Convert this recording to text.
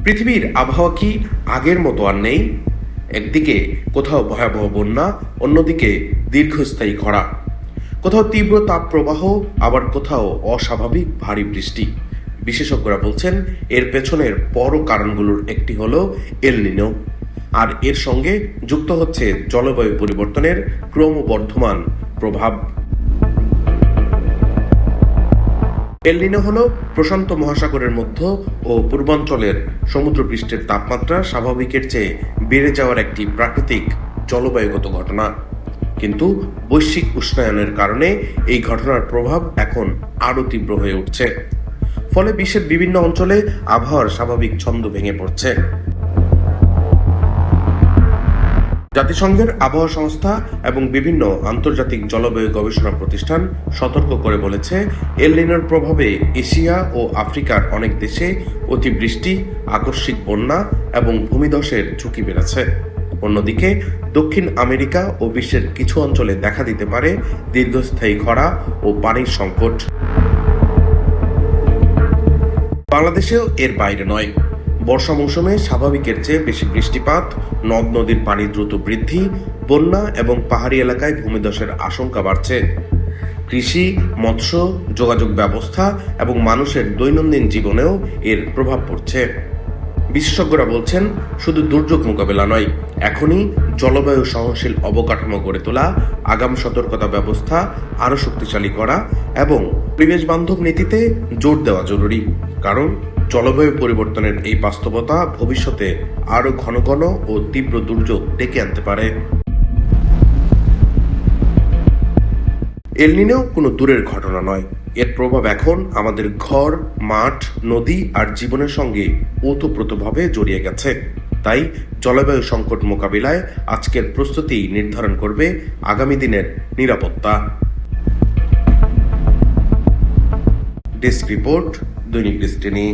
পৃথিবীর আবহাওয়া কি আগের মতো আর নেই? একদিকে কোথাও ভয়াবহ বন্যা, অন্যদিকে দীর্ঘস্থায়ী খরা, কোথাও তীব্র তাপপ্রবাহ, আবার কোথাও অস্বাভাবিক ভারী বৃষ্টি। বিশেষজ্ঞরা বলছেন এর পেছনের বড় কারণগুলোর একটি হলো এল নিনো, আর এর সঙ্গে যুক্ত হচ্ছে জলবায়ু পরিবর্তনের ক্রমবর্ধমান প্রভাব। এল নিনো হল প্রশান্ত মহাসাগরের মধ্য ও পূর্বাঞ্চলের সমুদ্রপৃষ্ঠের তাপমাত্রা স্বাভাবিকের চেয়ে বেড়ে যাওয়ার একটি প্রাকৃতিক জলবায়ুগত ঘটনা। কিন্তু বৈশ্বিক উষ্ণায়নের কারণে এই ঘটনার প্রভাব এখন আরও তীব্র হয়ে উঠছে। ফলে বিশ্বের বিভিন্ন অঞ্চলে আবহাওয়ার স্বাভাবিক ছন্দ ভেঙে পড়ছে। জাতিসংঘের আবহাওয়া সংস্থা এবং বিভিন্ন আন্তর্জাতিক জলবায়ু গবেষণা প্রতিষ্ঠান সতর্ক করে বলেছে, এল নিনোর প্রভাবে এশিয়া ও আফ্রিকার অনেক দেশে অতিবৃষ্টি, আকস্মিক বন্যা এবং ভূমিধসের ঝুঁকি বেড়েছে। অন্যদিকে দক্ষিণ আমেরিকা ও বিশ্বের কিছু অঞ্চলে দেখা দিতে পারে দীর্ঘস্থায়ী খরা ও পানির সংকট। বাংলাদেশেও এর বাইরে নয়। বর্ষা মৌসুমে স্বাভাবিকের চেয়ে বেশি বৃষ্টিপাত, নদ নদীর পানি দ্রুত বৃদ্ধি, বন্যা এবং পাহাড়ি এলাকায় ভূমিধসের আশঙ্কা বাড়ছে। কৃষি, মৎস্য, যোগাযোগ ব্যবস্থা এবং মানুষের দৈনন্দিন জীবনেও এর প্রভাব পড়ছে। বিশেষজ্ঞরা বলছেন, শুধু দুর্যোগ মোকাবেলা নয়, এখনই জলবায়ু সহনশীল অবকাঠামো গড়ে তোলা, আগাম সতর্কতা ব্যবস্থা আরও শক্তিশালী করা এবং পরিবেশ বান্ধব নীতিতে জোর দেওয়া জরুরি। কারণ জলবায়ু পরিবর্তনের এই বাস্তবতা ভবিষ্যতে আরও ঘন ঘন ও তীব্র দুর্যোগ ডেকে আনতে পারে। এল নিনো কোনো দূরের ঘটনা নয়। এর প্রভাব এখন আমাদের ঘর, মাঠ, নদী আর জীবনের সঙ্গে ওতপ্রোতভাবে জড়িয়ে গেছে। তাই জলবায়ু সংকট মোকাবিলায় আজকের প্রস্তুতি নির্ধারণ করবে আগামী দিনের নিরাপত্তা। ডেস্ক রিপোর্ট, দৈনিক ডেস্টিনি।